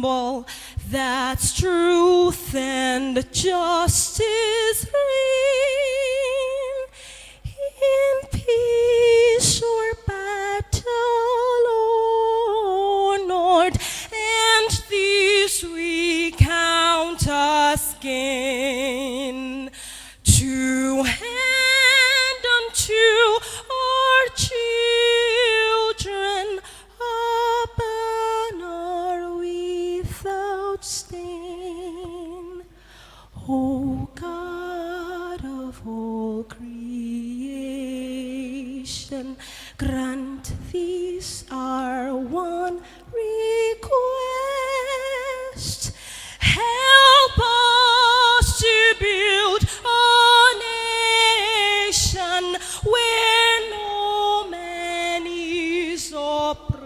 symbol that's truth and justice reign. In peace or battle honored, and this we count as gain. To hand unto our children a banner without stain. O God of all creation, grant this our one request. Help us to build a nation where no man is oppressed,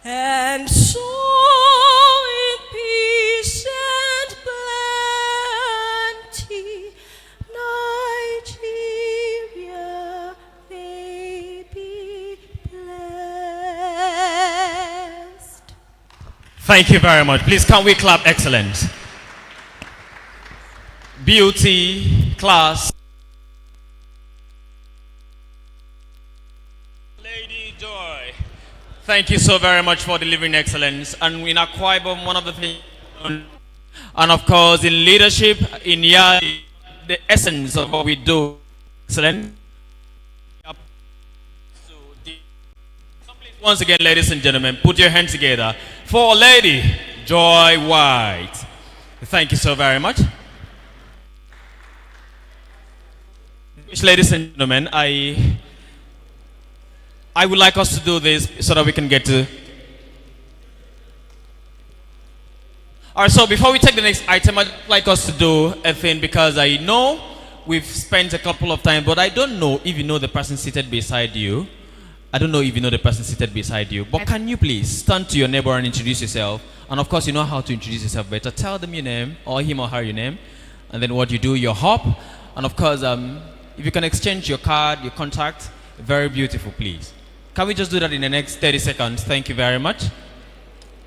and so in peace and plenty Nigeria may be blessed. Thank you very much. Please, can we clap? Excellent. Beauty, class. Lady Joy, thank you so very much for delivering excellence. And in Akwa Ibom, one of the things, and of course in leadership, in Yali, the essence of what we do. Excellent. Once again, ladies and gentlemen, put your hands together for Lady Joy White. Thank you so very much. Ladies and gentlemen, I would like us to do this so that we can get to. Alright, so before we take the next item, I'd like us to do a thing, because I know we've spent a couple of time, but I don't know if you know the person seated beside you. I don't know if you know the person seated beside you, but can you please stand to your neighbor and introduce yourself? And of course, you know how to introduce yourself better. Tell them your name, or him or her your name, and then what you do, your hop. And of course, if you can exchange your card, your contact, very beautiful, please. Can we just do that in the next 30 seconds? Thank you very much.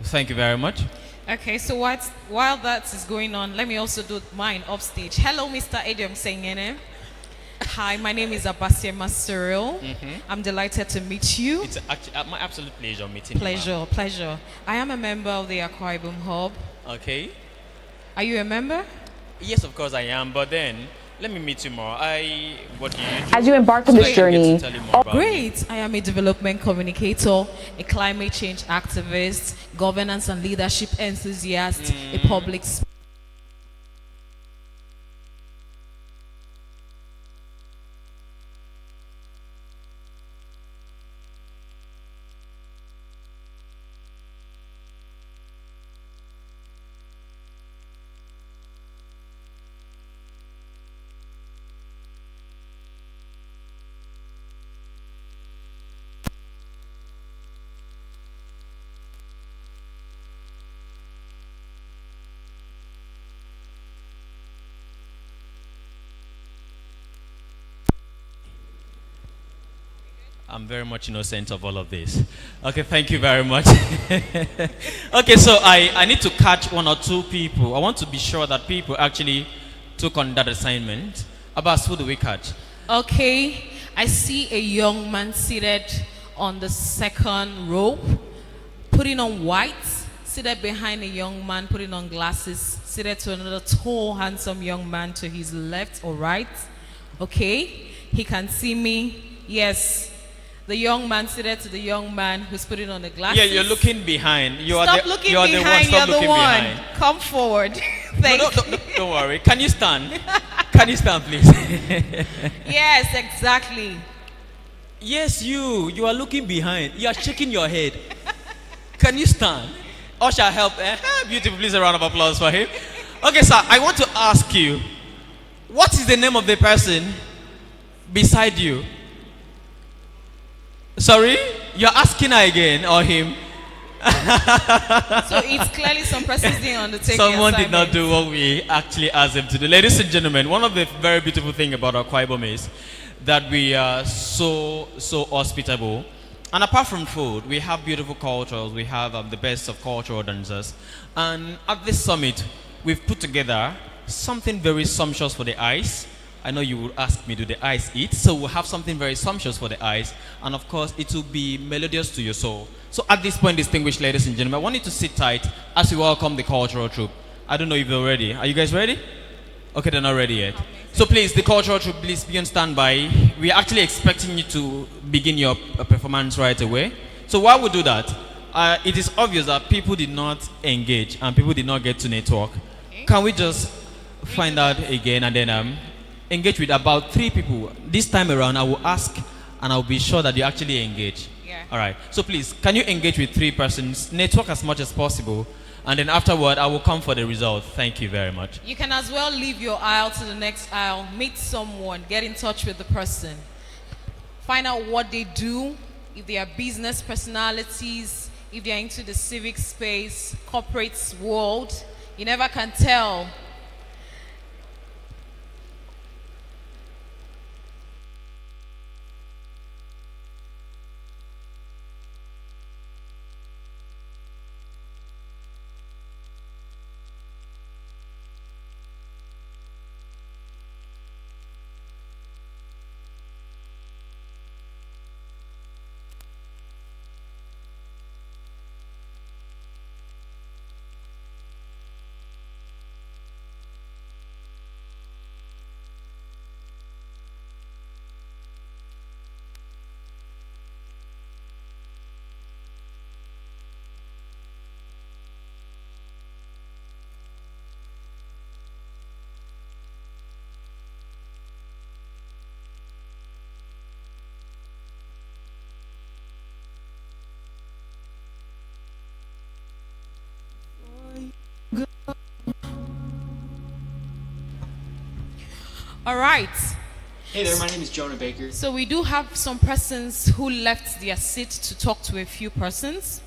Thank you very much. Okay, so while that is going on, let me also do mine upstage. Hello, Mr. Ediom Sengene. Hi, my name is Abasiema Cyril. I'm delighted to meet you. It's actually my absolute pleasure meeting you. Pleasure. I am a member of the Akwa Ibom Hub. Okay. Are you a member? Yes, of course I am, but then let me meet you more. What do you do? As you embark on this journey. Great. I am a development communicator, a climate change activist, governance and leadership enthusiast, a public speaker. I'm very much innocent of all of this. Okay, thank you very much. Okay, so I need to catch one or two people. I want to be sure that people actually took on that assignment. Abbas, who do we catch? Okay, I see a young man seated on the second row, putting on white, seated behind a young man putting on glasses, seated to another tall, handsome young man to his left or right. Okay, he can see me. Yes. The young man seated to the young man who's putting on the glasses. Yeah, you're looking behind. Stop looking behind. You're the one. Come forward. Don't worry. Can you stand? Can you stand, please? Yes, exactly. Yes, you are looking behind. You are shaking your head. Can you stand? Or shall I help? Beautiful. Please, a round of applause for him. Okay, sir, I want to ask you, what is the name of the person beside you? Sorry? You're asking her again, or him? So it's clearly some person didn't undertake Someone did not do what we actually asked them to do. Ladies and gentlemen, one of the very beautiful things about Akwa Ibom is that we are so hospitable. And apart from food, we have beautiful cultures. We have the best of cultural dancers. And at this summit, we've put together something very sumptuous for the eyes. I know you would ask me, do the eyes eat? So we'll have something very sumptuous for the eyes. And of course, it will be melodious to your soul. So at this point, distinguished ladies and gentlemen, I want you to sit tight as we welcome the cultural troupe. I don't know if they're ready. Are you guys ready? Okay, they're not ready yet. So please, the cultural troupe, please be on standby. We are actually expecting you to begin your performance right away. So while we do that, it is obvious that people did not engage and people did not get to network. Okay. Can we just find out again and then engage with about 3 people? This time around, I will ask and I'll be sure that you actually engage. Yeah. All right. So please, can you engage with 3 persons? Network as much as possible. And then afterward, I will come for the result. Thank you very much. You can as well leave your aisle to the next aisle, meet someone, get in touch with the person, find out what they do, if they are business personalities, if they are into the civic space, corporate world. You never can tell. All right. Hey there, my name is Jonah Baker. So we do have some persons who left their seat to talk to a few persons.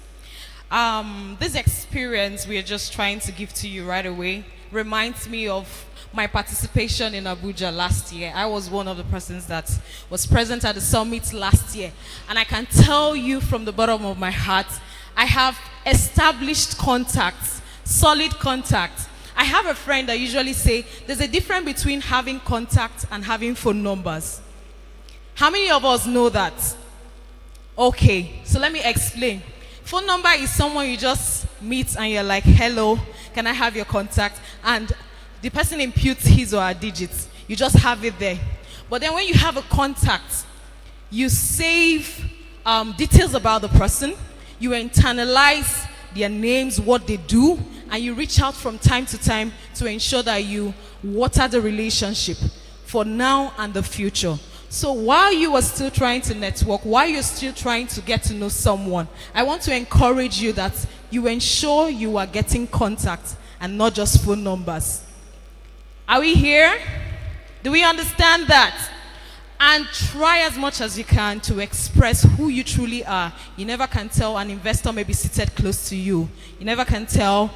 This experience we are just trying to give to you right away reminds me of my participation in Abuja last year. I was one of the persons that was present at the summit last year. And I can tell you from the bottom of my heart, I have established contacts, solid contacts. I have a friend that usually say there's a difference between having contacts and having phone numbers. How many of us know that? Okay, so let me explain. Phone number is someone you just meet and you're like, hello, can I have your contact? And the person imputes his or her digits. You just have it there. But then when you have a contact, you save details about the person. You internalize their names, what they do, and you reach out from time to time to ensure that you water the relationship for now and the future. So while you are still trying to network, while you're still trying to get to know someone, I want to encourage you that you ensure you are getting contact and not just phone numbers. Are we here? Do we understand that? And try as much as you can to express who you truly are. You never can tell an investor may be seated close to you. You never can tell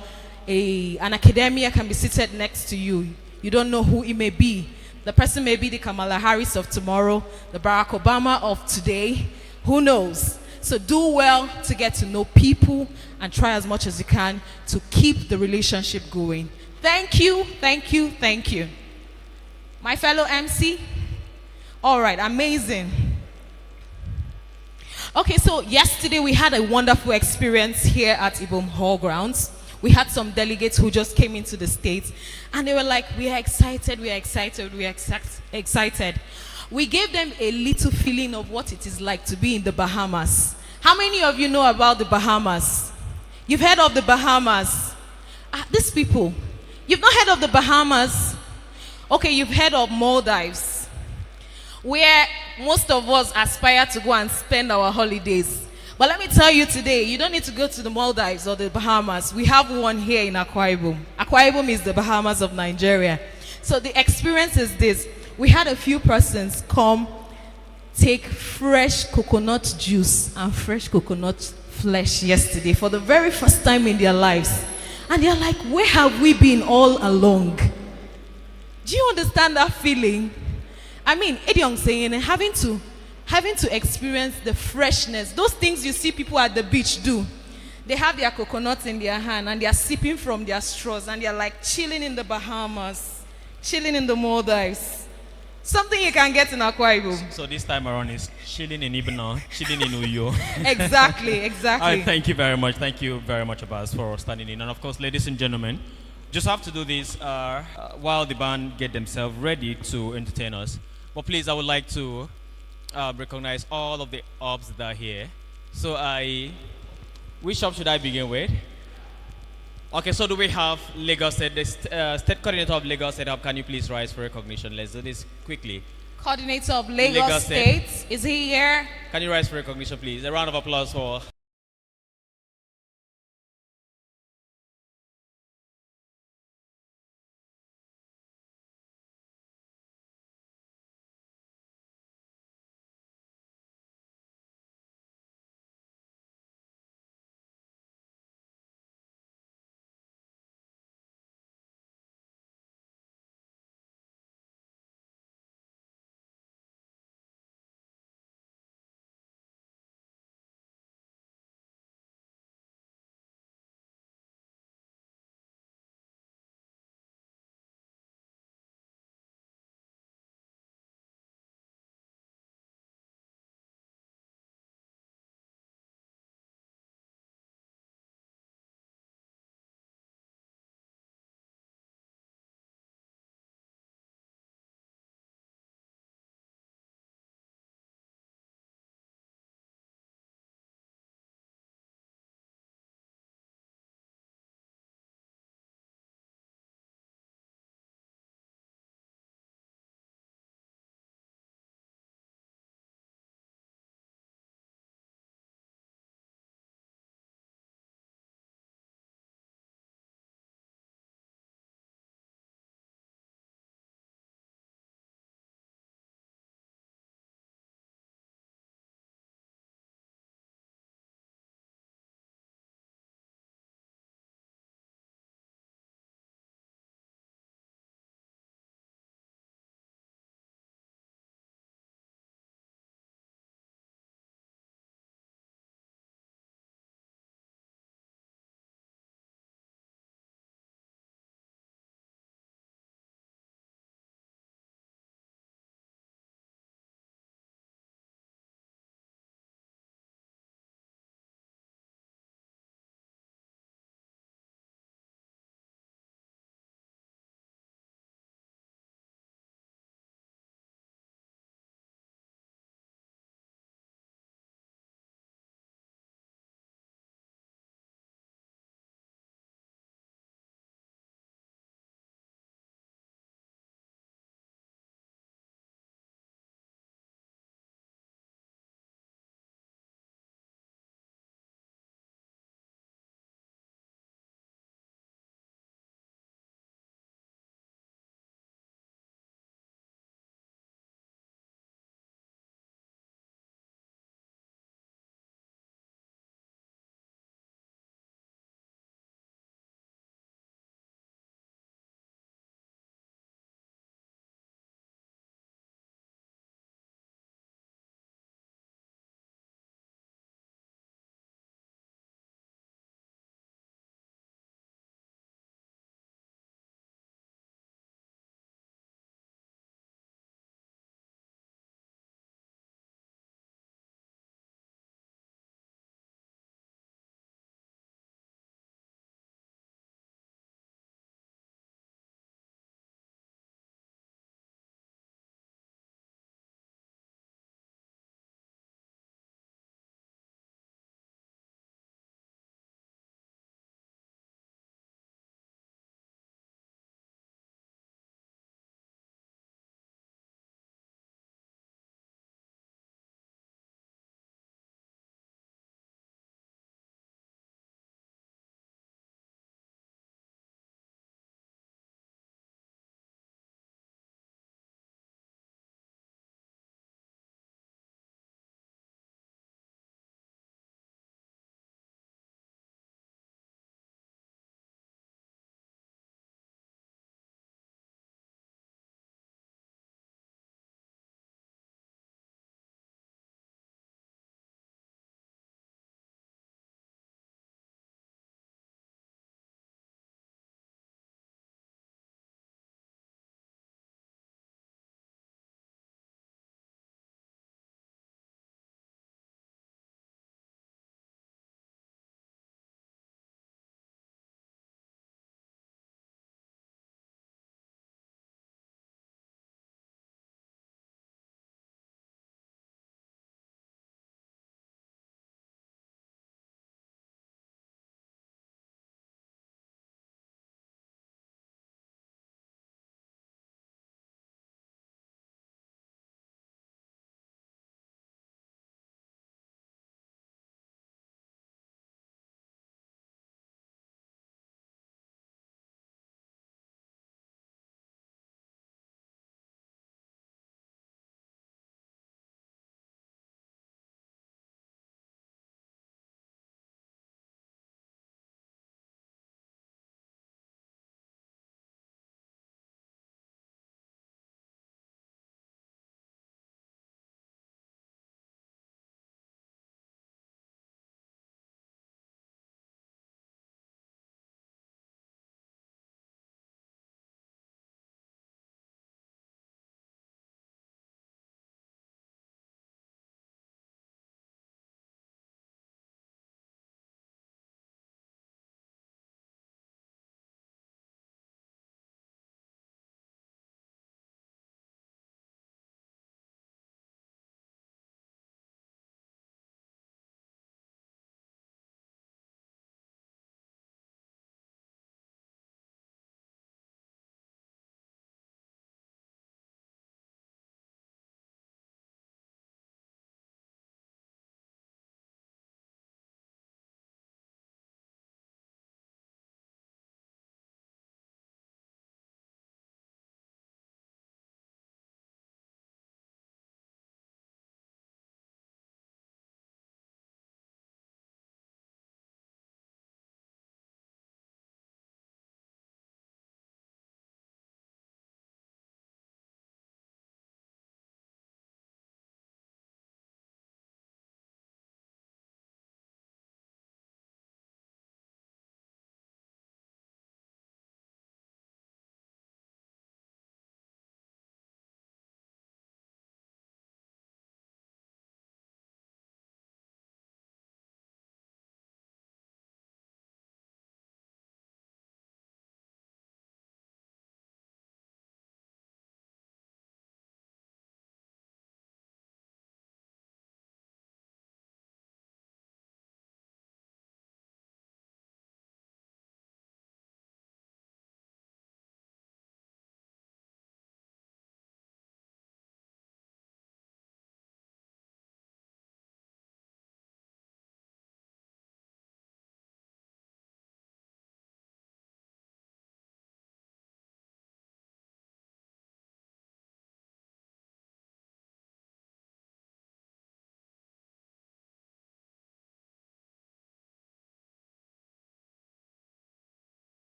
an academia can be seated next to you. You don't know who it may be. The person may be the Kamala Harris of tomorrow, the Barack Obama of today. Who knows? So do well to get to know people and try as much as you can to keep the relationship going. Thank you, thank you, thank you. My fellow MC? All right, amazing. Okay, so yesterday we had a wonderful experience here at Ibom Hall Grounds. We had some delegates who just came into the States and they were like, we are excited, we are excited, we are excited. We gave them a little feeling of what it is like to be in the Bahamas. How many of you know about the Bahamas? You've heard of the Bahamas? These people, you've not heard of the Bahamas? Okay, you've heard of Maldives, where most of us aspire to go and spend our holidays. But let me tell you today, you don't need to go to the Maldives or the Bahamas. We have one here in Akwa Ibom. Akwa Ibom is the Bahamas of Nigeria. So the experience is this. We had a few persons come take fresh coconut juice and fresh coconut flesh yesterday for the very first time in their lives. And they're like, where have we been all along? Do you understand that feeling? I mean, Idiom saying having to having to experience the freshness, those things you see people at the beach do. They have their coconuts in their hand and they are sipping from their straws and they are like chilling in the Bahamas, chilling in the Maldives. Something you can get in Akwa Ibom. So this time around is chilling in Ibna, chilling in Uyo. Exactly, All exactly. right, thank you very much. Thank you very much, Abbas, for standing in. And of course, ladies and gentlemen, just have to do this while the band get themselves ready to entertain us. But please, I would like to recognize all of the ops that are here. So which op should I begin with? Okay, so do we have Lagos State, the state coordinator of Lagos State Hub? Can you please rise for recognition? Let's do this quickly. Coordinator of Lagos, Lagos State. State, is he here? Can you rise for recognition, please? A round of applause for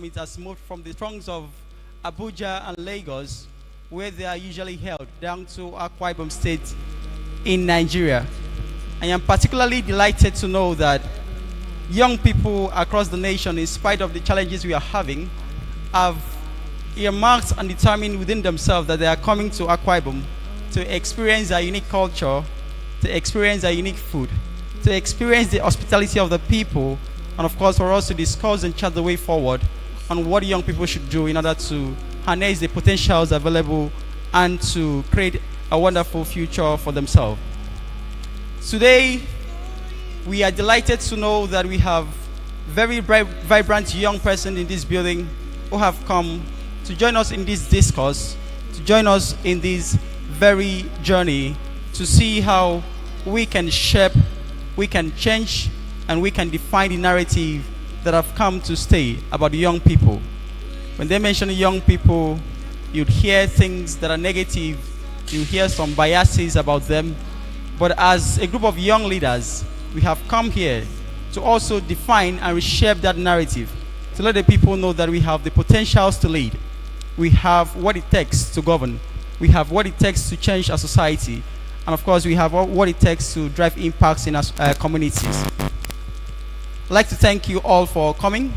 It has moved from the throngs of Abuja and Lagos, where they are usually held, down to Akwa Ibom State in Nigeria. I am particularly delighted to know that young people across the nation, in spite of the challenges we are having, have earmarked and determined within themselves that they are coming to Akwa Ibom to experience our unique culture, to experience our unique food, to experience the hospitality of the people, and of course for us to discuss and chart the way forward on what young people should do in order to harness the potentials available and to create a wonderful future for themselves. Today, we are delighted to know that we have very vibrant young persons in this building who have come to join us in this discourse, to join us in this very journey, to see how we can shape, we can change, and we can define the narrative that have come to stay about young people. When they mention young people, you'd hear things that are negative, you hear some biases about them. But as a group of young leaders, we have come here to also define and reshape that narrative, to let the people know that we have the potentials to lead. We have what it takes to govern. We have what it takes to change our society. And of course, we have what it takes to drive impacts in our communities. I'd like to thank you all for coming.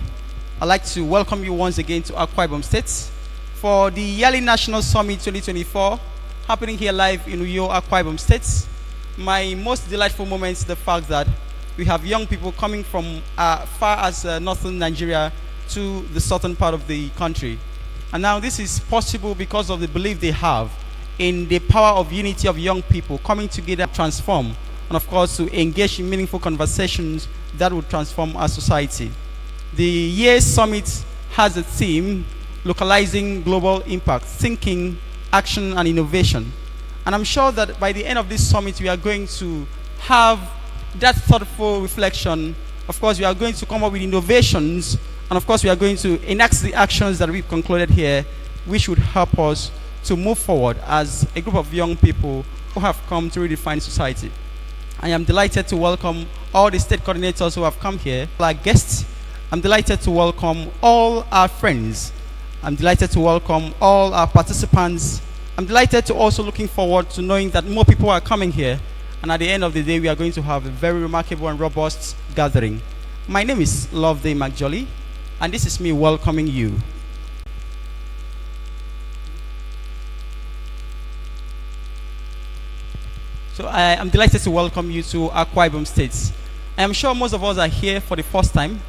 I'd like to welcome you once again to Akwa Ibom State for the Yali National Summit 2024, happening here live in Uyo, Akwa Ibom State. My most delightful moment is the fact that we have young people coming from far as northern Nigeria to the southern part of the country. And now this is possible because of the belief they have in the power of unity of young people coming together to transform, and of course to engage in meaningful conversations that would transform our society. The year's summit has a theme: localizing global impact, thinking, action, and innovation. And I'm sure that by the end of this summit, we are going to have that thoughtful reflection. Of course, we are going to come up with innovations, and of course, we are going to enact the actions that we've concluded here, which would help us to move forward as a group of young people who have come to redefine society. I am delighted to welcome all the state coordinators who have come here, our guests. I'm delighted to welcome all our friends. I'm delighted to welcome all our participants. I'm delighted to also looking forward to knowing that more people are coming here. And at the end of the day, we are going to have a very remarkable and robust gathering. My name is Loveday McJolly, and this is me welcoming you. So I am delighted to welcome you to Akwa Ibom State. I am sure most of us are here for the first time.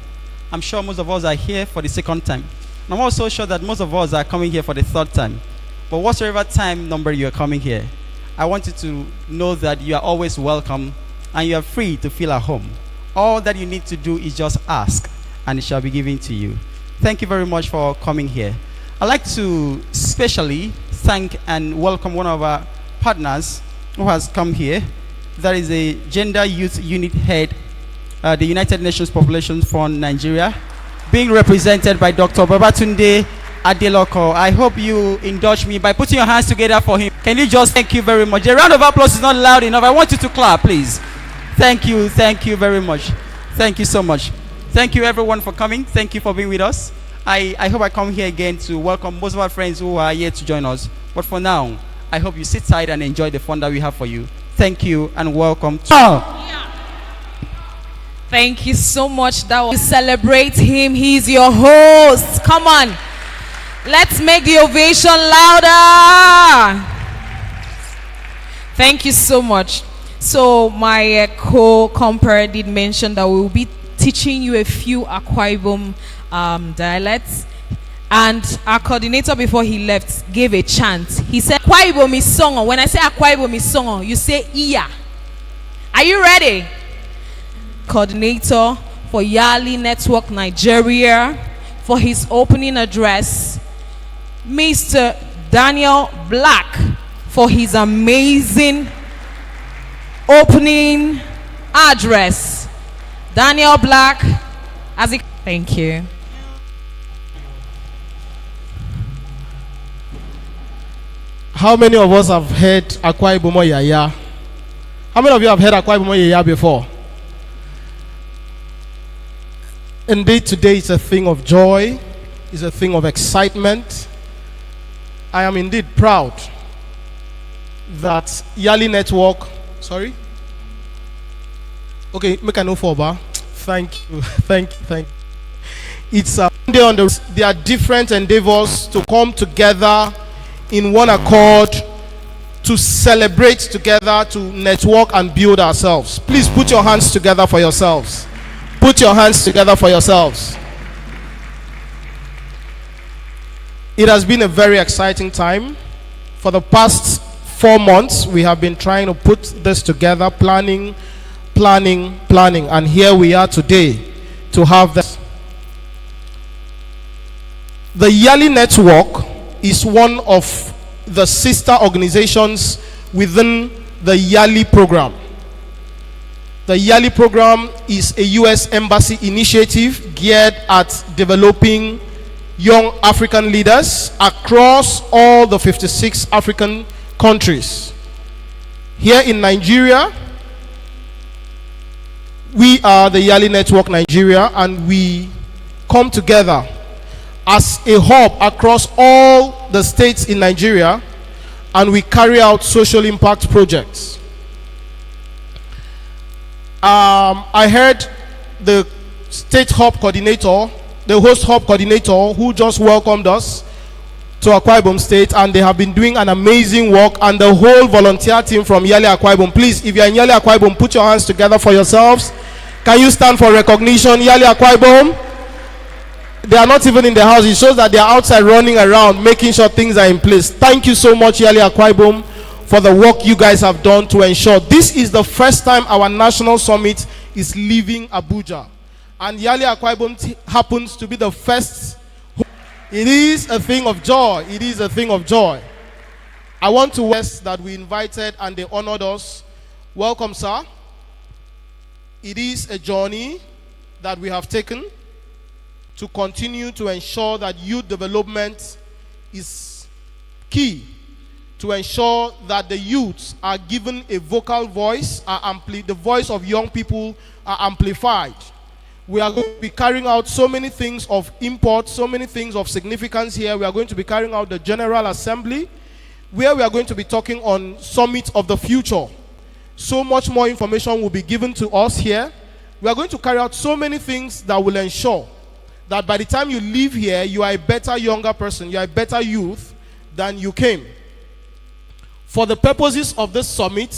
I'm sure most of us are here for the second time. And I'm also sure that most of us are coming here for the third time. But whatsoever time number you are coming here, I want you to know that you are always welcome and you are free to feel at home. All that you need to do is just ask and it shall be given to you. Thank you very much for coming here. I'd like to specially thank and welcome one of our partners who has come here. That is a Gender Youth Unit Head, the United Nations Population Fund Nigeria, being represented by Dr. Babatunde Adeloko. I hope you indulge me by putting your hands together for him. Can you just thank you very much? A round of applause is not loud enough. I want you to clap, please. Thank you very much. Thank you so much. Thank you everyone for coming. Thank you for being with us. I hope I come here again to welcome most of our friends who are here to join us. But for now, I hope you sit tight and enjoy the fun that we have for you. Thank you and welcome to... Thank you so much. That was celebrate him. He's your host. Come on. Let's make the ovation louder. Thank you so much. So my co-compere did mention that we will be teaching you a few Akwa Ibom dialects. And our coordinator, before he left, gave a chant. He said, Akwa Ibom is song. When I say Akwa Ibom is song, you say Iya. Are you ready? Coordinator for Yali Network Nigeria, for his opening address, Mr. Daniel Black, for his amazing opening address. Daniel Black, thank you. How many of us have heard Akwa Ibom Yaya? How many of you have heard Akwa Ibom Yaya before? Indeed, today is a thing of joy, is a thing of excitement. I am indeed proud that Yali Network, sorry? Okay, make a note for Ba. Thank you, thank you. It's a day on there are different endeavors to come together in one accord to celebrate together, to network and build ourselves. Please put your hands together for yourselves. Put your hands together for yourselves. It has been a very exciting time. For the past 4 months, we have been trying to put this together, planning, and here we are today to have this. The Yali Network is one of the sister organizations within the Yali program. The Yali program is a U.S. Embassy initiative geared at developing young African leaders across all the 56 African countries. Here in Nigeria, we are the Yali Network Nigeria, and we come together as a hub across all the states in Nigeria, and we carry out social impact projects. I heard the state hub coordinator, the host hub coordinator, who just welcomed us to Akwa Ibom State, and they have been doing an amazing work, and the whole volunteer team from Yali Akwa Ibom. Please, if you are in Yali Akwa Ibom, put your hands together for yourselves. Can you stand for recognition? Yali Akwa Ibom. They are not even in the house. It shows that they are outside running around, making sure things are in place. Thank you so much, Yali Akwa Ibom, for the work you guys have done to ensure this is the first time our national summit is leaving Abuja. And Yali Akwa Ibom happens to be the first. It is a thing of joy. It is a thing of joy. I want to ask that we invited and they honored us. Welcome, sir. It is a journey that we have taken to continue to ensure that youth development is key, to ensure that the youths are given a vocal voice, the voice of young people are amplified. We are going to be carrying out so many things of import, so many things of significance here. We are going to be carrying out the General Assembly, where we are going to be talking on Summit of the Future. So much more information will be given to us here. We are going to carry out so many things that will ensure that by the time you leave here, you are a better younger person, you are a better youth than you came. For the purposes of this summit,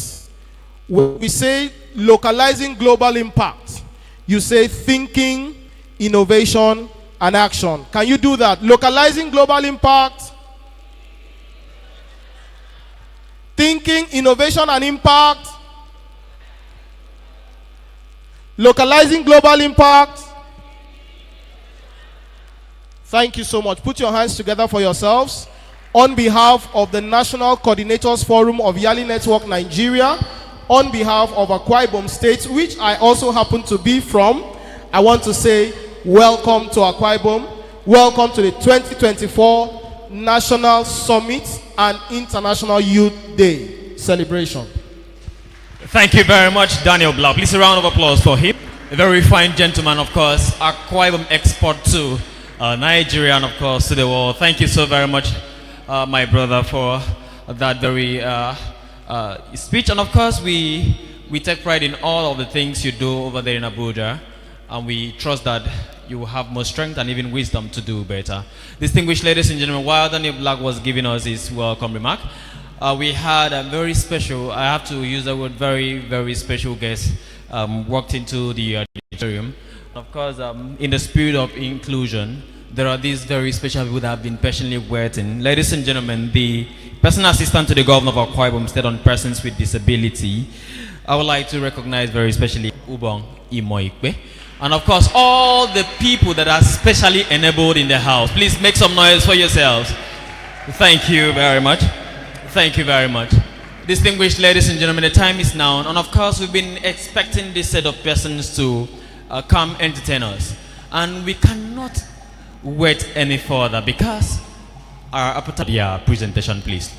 we say localizing global impact. You say thinking, innovation, and action. Can you do that? Localizing global impact, thinking, innovation, and impact. Localizing global impact. Thank you so much. Put your hands together for yourselves. On behalf of the National Coordinators Forum of Yali Network Nigeria, on behalf of Akwa Ibom State, which I also happen to be from, I want to say welcome to Akwa Ibom. Welcome to the 2024 National Summit and International Youth Day celebration. Thank you very much, Daniel Blau. Please a round of applause for him. A very fine gentleman, of course. Akwa Ibom export to Nigeria and, of course, to the world. Thank you so very much, my brother, for that very speech. And, of course, we take pride in all of the things you do over there in Abuja. And we trust that you will have more strength and even wisdom to do better. Distinguished ladies and gentlemen, while Daniel Black was giving us his welcome remark, we had a very special, I have to use the word very, very special guest walked into the auditorium. Of course, in the spirit of inclusion, there are these very special people that have been patiently waiting. Ladies and gentlemen, the personal assistant to the governor of Akwa Ibom State on persons with disability, I would like to recognize very specially Ubong Imoikwe. And of course, all the people that are specially enabled in the house. Please make some noise for yourselves. Thank you very much. Thank you very much. Distinguished ladies and gentlemen, the time is now. And of course, we've been expecting this set of persons to come entertain us. And we cannot wait any further because our appetite presentation, please.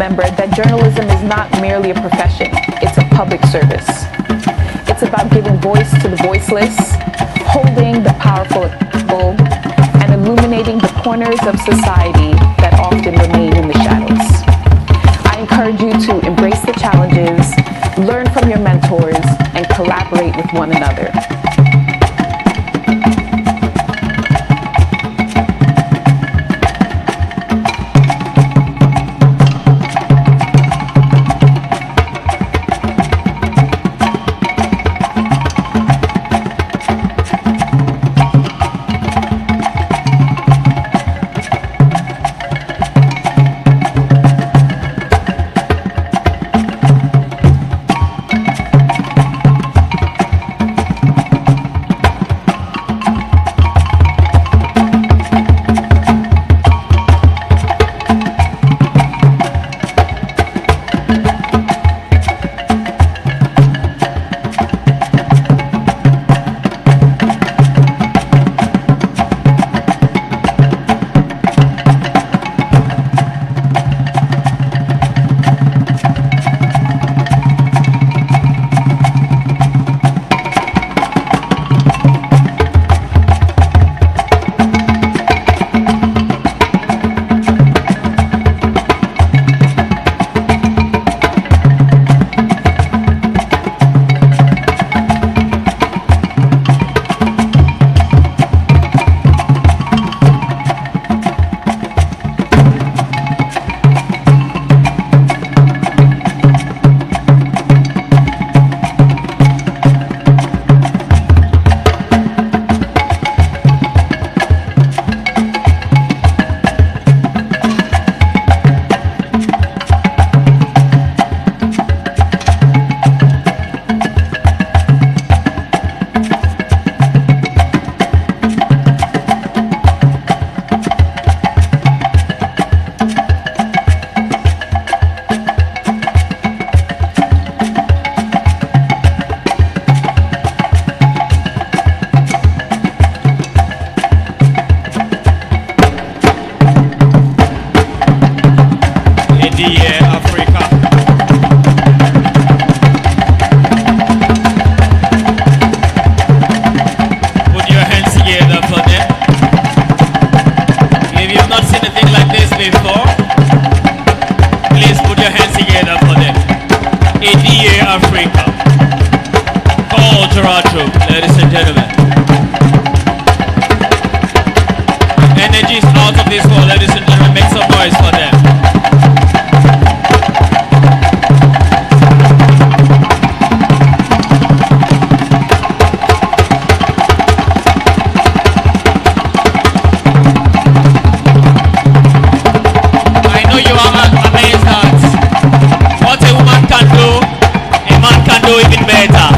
remember that journalism is not merely a profession, it's a public service. It's about giving voice to the voiceless, holding the powerful accountable, and illuminating the corners of society that often remain in the shadows. I encourage you to embrace the challenges, learn from your mentors, and collaborate with one another. Ladies and gentlemen, energy is out of this world. Ladies and gentlemen, make some noise for them. I know you are amazed at what a woman can do, a man can do even better.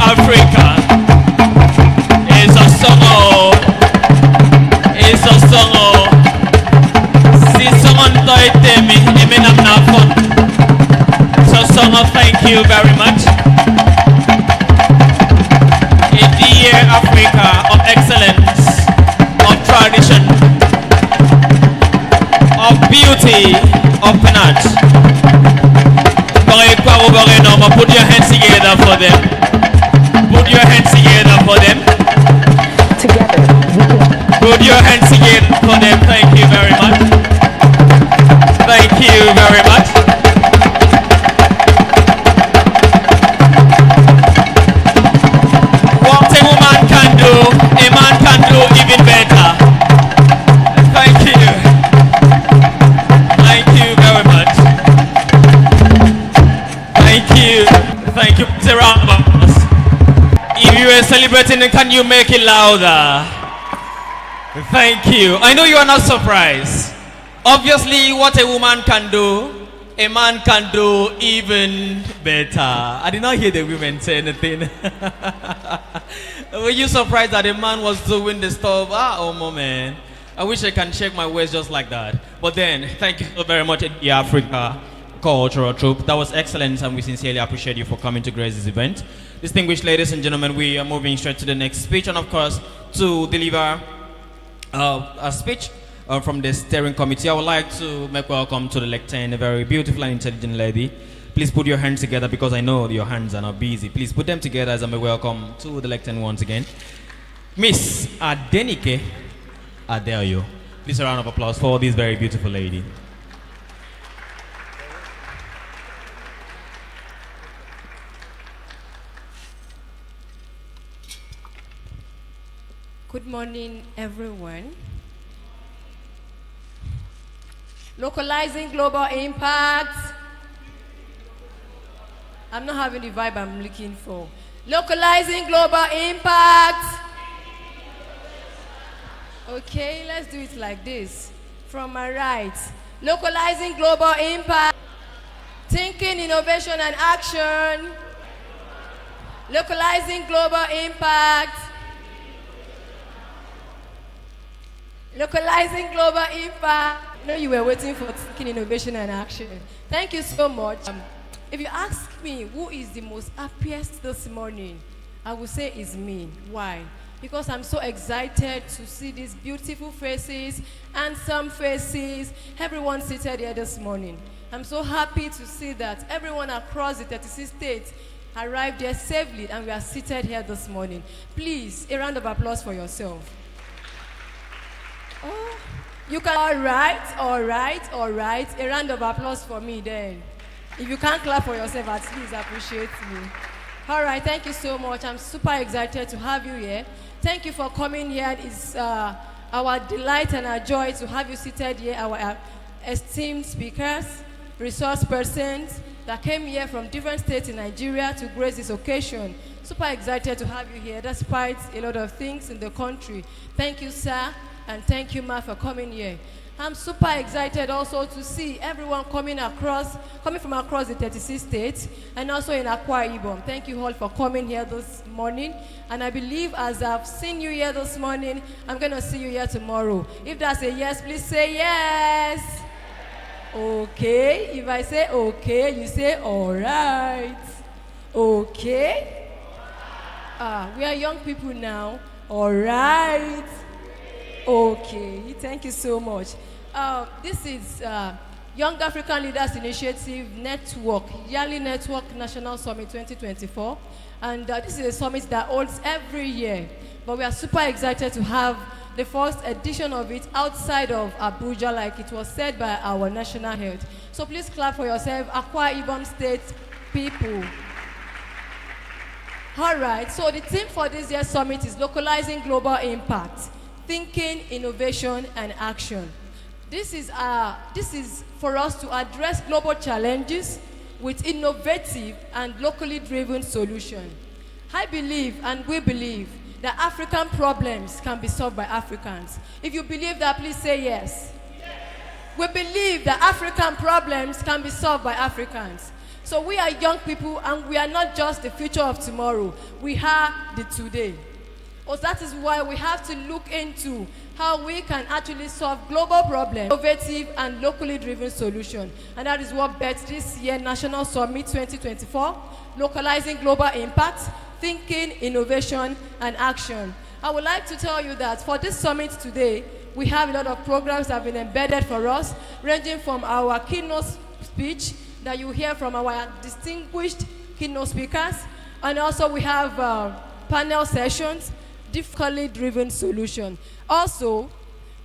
Africa is a song, is a song. Si someone toy temi, eminam na fun. So song, thank you very much. In the year Africa of excellence, of tradition, of beauty, of panache. Put your hands together for them. Put your hands together for them. Together, we can. Put your hands together for them. Thank you very much. Thank you very much. What a woman can do, a man can do even better. Thank you. Thank you very much. Thank you. Thank you. It's a round of applause. If you are celebrating, can you make it louder? Thank you. I know you are not surprised. Obviously, what a woman can do, a man can do even better. I did not hear the women say anything. Were you surprised that a man was doing the stuff? Oh, man. I wish I can shake my waist just like that. But then, thank you so very much, the Africa Cultural Troupe. That was excellent, and we sincerely appreciate you for coming to grace this event. Distinguished ladies and gentlemen, we are moving straight to the next speech, and of course, to deliver a speech from the steering committee. I would like to make welcome to the lectern, a very beautiful and intelligent lady. Please put your hands together because I know your hands are not busy. Please put them together as I make welcome to the lectern once again. Miss Adenike Adeoyo. Please a round of applause for this very beautiful lady. Good morning, everyone. Localizing global impact. I'm not having the vibe I'm looking for. Localizing global impact. Okay, let's do it like this. From my right, localizing global impact. Thinking, innovation, and action. Localizing global impact. Localizing global impact. I know you were waiting for thinking, innovation, and action. Thank you so much. If you ask me who is the most happiest this morning, I would say it's me. Why? Because I'm so excited to see these beautiful faces, handsome faces, everyone seated here this morning. I'm so happy to see that everyone across the 36 states arrived here safely and we are seated here this morning. Please, a round of applause for yourself. Oh, you can, all right. A round of applause for me then. If you can't clap for yourself, at least appreciate me. All right, thank you so much. I'm super excited to have you here. Thank you for coming here. It's our delight and our joy to have you seated here, our esteemed speakers, resource persons that came here from different states in Nigeria to grace this occasion. Super excited to have you here, despite a lot of things in the country. Thank you, sir. And thank you, Ma, for coming here. I'm super excited also to see everyone coming from across the 36 states and also in Akwa Ibom. Thank you all for coming here this morning. And I believe as I've seen you here this morning, I'm going to see you here tomorrow. If that's a yes, please say yes. Okay. If I say okay, you say all right. Okay. We are young people now. All right. Okay, thank you so much. This is Young African Leaders Initiative Network, Yali Network National Summit 2024. And this is a summit that holds every year. But we are super excited to have the first edition of it outside of Abuja, like it was said by our national head. So please clap for yourself, Akwa Ibom State people. All right, so the theme for this year's summit is localizing global impact. Thinking, innovation, and action. This is for us to address global challenges with innovative and locally driven solutions. I believe and we believe that African problems can be solved by Africans. If you believe that, please say yes. We believe that African problems can be solved by Africans. So we are young people and we are not just the future of tomorrow. We are the today. So that is why we have to look into how we can actually solve global problems, innovative and locally driven solutions. And that is what birthed this year National Summit 2024, Localizing Global Impact, Thinking, Innovation, and Action. I would like to tell you that for this summit today, we have a lot of programs that have been embedded for us, ranging from our keynote speech that you hear from our distinguished keynote speakers, and also we have panel sessions, difficultly driven solution. Also,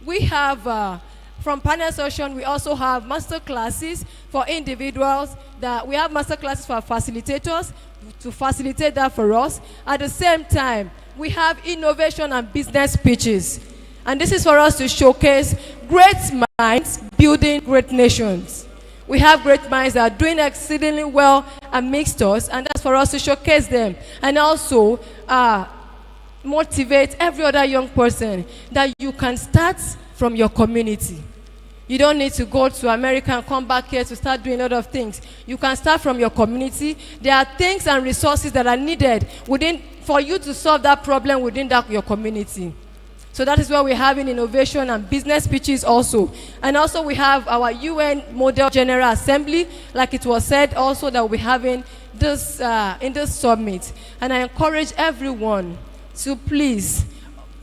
we have from panel session, we also have master classes for individuals that we have master classes for facilitators to facilitate that for us. At the same time, we have innovation and business pitches. And this is for us to showcase great minds building great nations. We have great minds that are doing exceedingly well amidst us, and that's for us to showcase them. And also, motivate every other young person that you can start from your community. You don't need to go to America and come back here to start doing a lot of things. You can start from your community. There are things and resources that are needed for you to solve that problem within your community. So that is why we're having innovation and business pitches also. And also we have our UN Model General Assembly, like it was said also, that we're having this in this summit. And I encourage everyone to please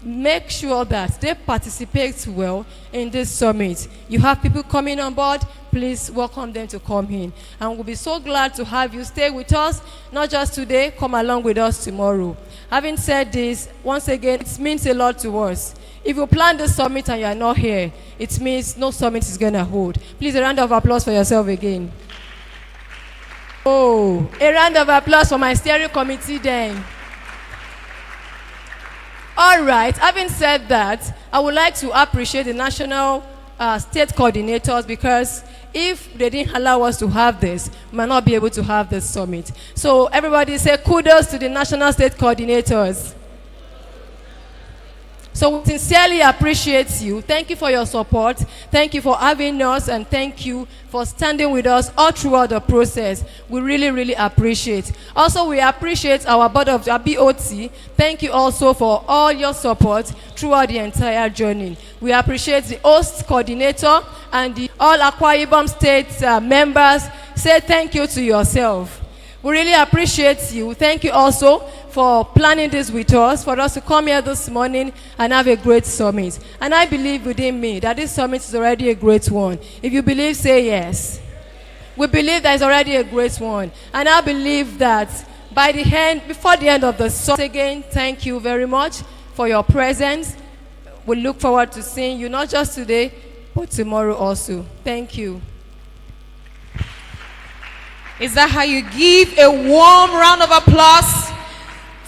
make sure that they participate well in this summit. You have people coming on board, please welcome them to come in. And we'll be so glad to have you stay with us, not just today, come along with us tomorrow. Having said this, once again, it means a lot to us. If you plan the summit and you are not here, it means no summit is going to hold. Please, a round of applause for yourself again. Oh, a round of applause for my steering committee then. All right, having said that, I would like to appreciate the national state coordinators, because if they didn't allow us to have this, we might not be able to have this summit. So everybody say kudos to the national state coordinators. So we sincerely appreciate you. Thank you for your support. Thank you for having us, and thank you for standing with us all throughout the process. We really, really appreciate. Also, we appreciate our board of our BOT. Thank you also for all your support throughout the entire journey. We appreciate the host coordinator and the all Akwa Ibom State members. Say thank you to yourself. We really appreciate you. Thank you also for planning this with us, for us to come here this morning and have a great summit. And I believe within me that this summit is already a great one. If you believe, say yes. We believe that it's already a great one. And I believe that by the end, before the end of the summit, again, thank you very much for your presence. We look forward to seeing you not just today, but tomorrow also. Thank you. Is that how you give a warm round of applause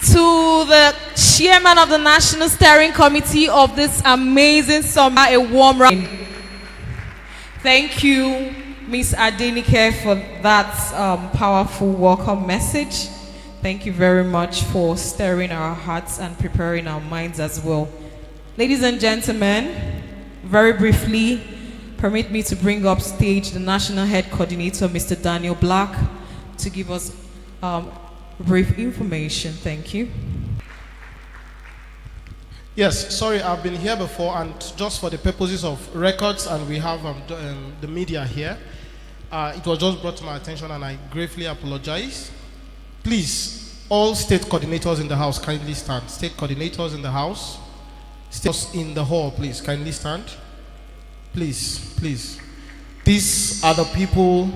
to the chairman of the National Steering Committee of this amazing summit? A warm round. Thank you, Ms. Adenike, for that powerful welcome message. Thank you very much for stirring our hearts and preparing our minds as well. Ladies and gentlemen, very briefly, permit me to bring up stage the National Head Coordinator, Mr. Daniel Black, to give us brief information. Thank you. Yes, sorry, I've been here before, and just for the purposes of records, and we have the media here, it was just brought to my attention, and I gravely apologize. Please, all state coordinators in the house, kindly stand. State coordinators in the house, state in the hall, please, kindly stand. Please, please. These are the people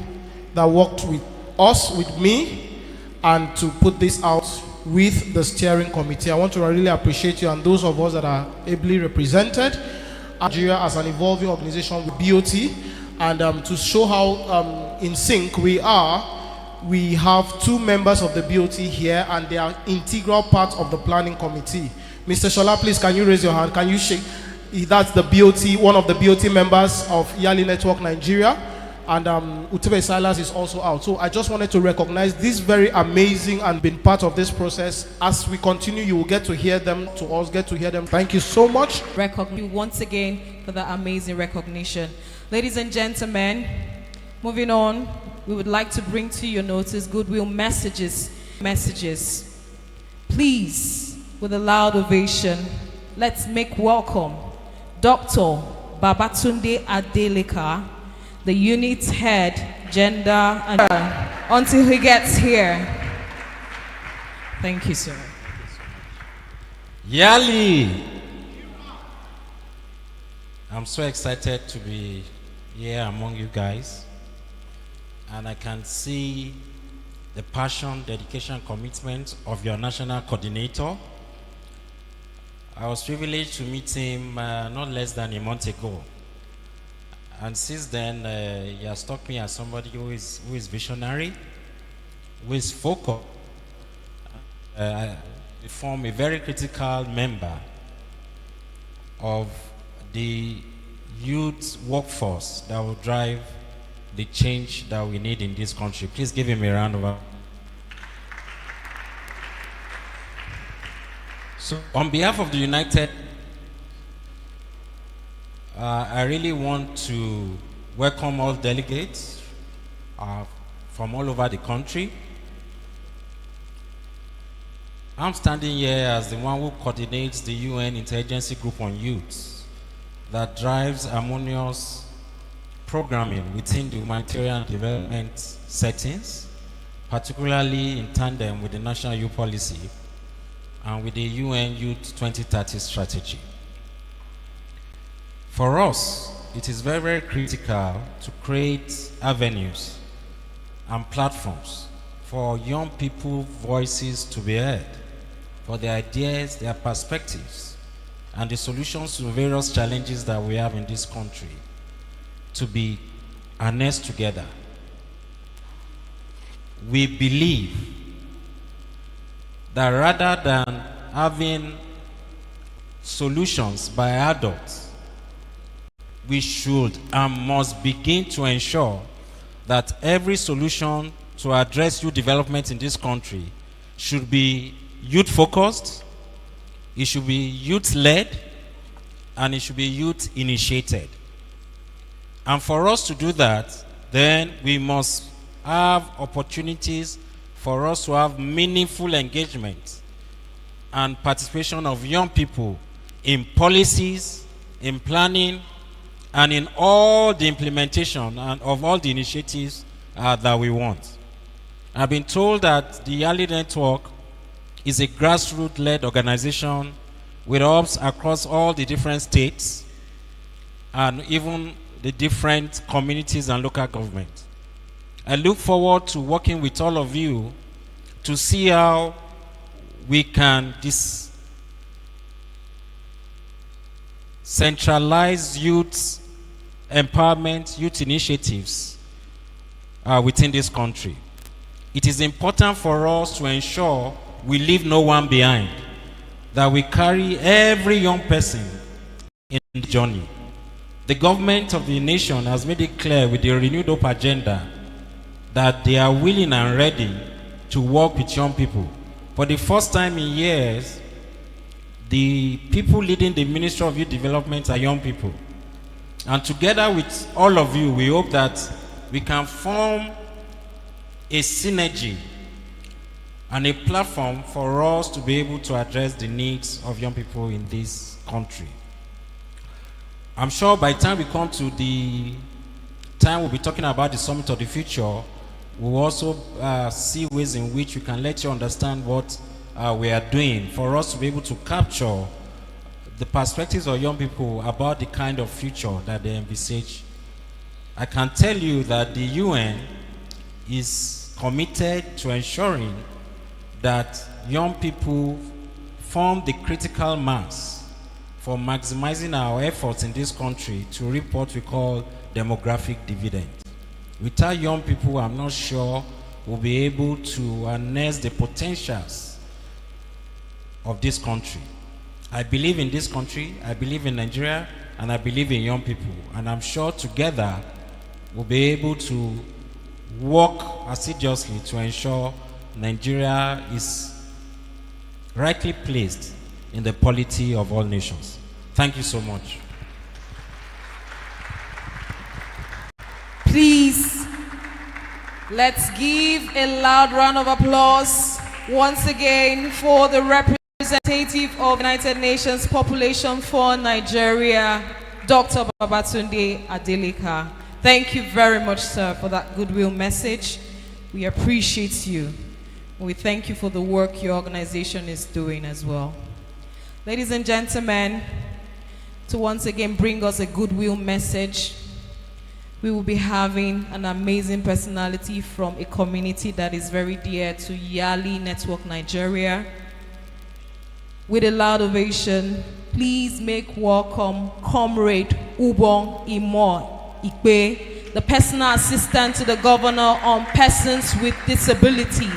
that worked with us, with me, and to put this out with the steering committee. I want to really appreciate you and those of us that are ably represented. Nigeria as an evolving organization with BOT, and to show how in sync we are, we have two members of the BOT here, and they are integral part of the planning committee. Mr. Shola, please, can you raise your hand? Can you shake? That's the BOT, one of the BOT members of Yali Network Nigeria, and Utebe Silas is also out. So I just wanted to recognize this very amazing and been part of this process. As we continue, you will get to hear them, to us get to hear them. Thank you so much. Recognize once again for the amazing recognition. Ladies and gentlemen, moving on, we would like to bring to your notice Goodwill messages. Please, with a loud ovation, let's make welcome Dr. Babatunde Adeleka, the unit head, gender, and until he gets here. Thank you, sir. Yali! I'm so excited to be here among you guys, and I can see the passion, dedication, commitment of your national coordinator. I was privileged to meet him not less than a month ago, and since then he has struck me as somebody who is visionary, who is focused, form a very critical member of the youth workforce that will drive the change that we need in this country. Please give him a round of applause. So, on behalf of the United, I really want to welcome all delegates from all over the country. I'm standing here as the one who coordinates the UN Interagency Group on Youth that drives harmonious programming within the humanitarian development settings, particularly in tandem with the National Youth Policy and with the UN Youth 2030 strategy. For us, it is very, very critical to create avenues and platforms for young people's voices to be heard, for their ideas, their perspectives, and the solutions to various challenges that we have in this country to be harnessed together. We believe that rather than having solutions by adults, we should and must begin to ensure that every solution to address youth development in this country should be youth-focused, it should be youth-led, and it should be youth-initiated. And for us to do that, then we must have opportunities for us to have meaningful engagement and participation of young people in policies, in planning, and in all the implementation and of all the initiatives that we want. I've been told that the Yali network is a grassroots-led organization with hubs across all the different states and even the different communities and local governments. I look forward to working with all of you to see how we can centralize youth empowerment, youth initiatives within this country. It is important for us to ensure we leave no one behind, that we carry every young person in the journey. The government of the nation has made it clear with the renewed hope agenda that they are willing and ready to work with young people. For the first time in years, the people leading the Ministry of Youth Development are young people. And together with all of you, we hope that we can form a synergy and a platform for us to be able to address the needs of young people in this country. I'm sure by the time we come to the time we'll be talking about the Summit of the Future, we'll also see ways in which we can let you understand what we are doing for us to be able to capture the perspectives of young people about the kind of future that they envisage. I can tell you that the UN is committed to ensuring that young people form the critical mass for maximizing our efforts in this country to reap what we call demographic dividend. Without young people, I'm not sure we'll be able to harness the potentials of this country. I believe in this country, I believe in Nigeria, and I believe in young people. And I'm sure together we'll be able to work assiduously to ensure Nigeria is rightly placed in the polity of all nations. Thank you so much. Please, let's give a loud round of applause once again for the representative of United Nations Population for Nigeria, Dr. Babatunde Adeleka. Thank you very much, sir, for that goodwill message. We appreciate you. We thank you for the work your organization is doing as well. Ladies and gentlemen, to once again bring us a goodwill message, we will be having an amazing personality from a community that is very dear to Yali Network Nigeria. With a loud ovation, please make welcome Comrade Ubong Imo Ikpe, the personal assistant to the governor on persons with disability.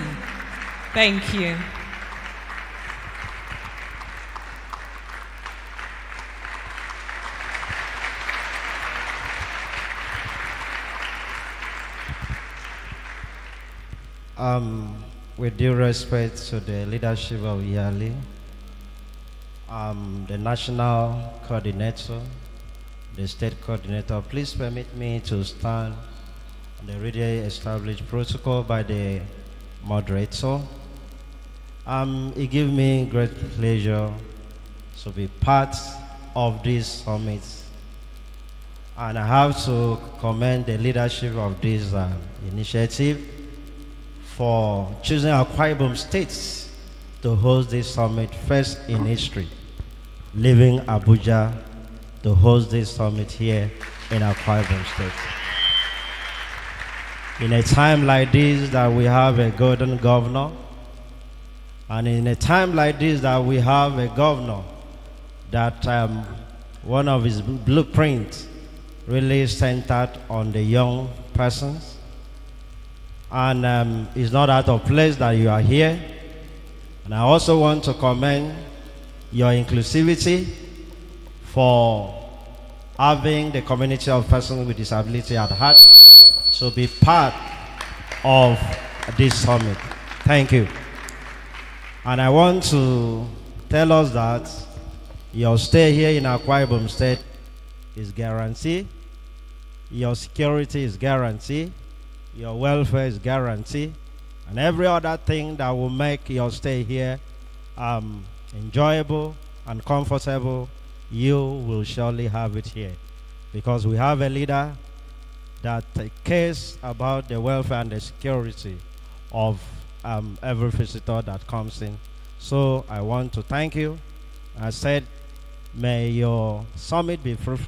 Thank you. With due respect to the leadership of Yali, the national coordinator, the state coordinator, please permit me to stand on the already established protocol by the moderator. It gives me great pleasure to be part of this summit, and I have to commend the leadership of this initiative for choosing Akwa Ibom State to host this summit, first in history, leaving Abuja to host this summit here in Akwa Ibom State. In a time like this that we have a golden governor, and in a time like this that we have a governor that one of his blueprints really is centered on the young persons. And it's not out of place that you are here. And I also want to commend your inclusivity for having the community of persons with disability at heart to be part of this summit. Thank you. And I want to tell us that your stay here in Akwa Ibom State is guaranteed. Your security is guaranteed. Your welfare is guaranteed. And every other thing that will make your stay here enjoyable and comfortable, you will surely have it here. Because we have a leader that cares about the welfare and the security of every visitor that comes in. So I want to thank you. I said, may your summit be fruitful.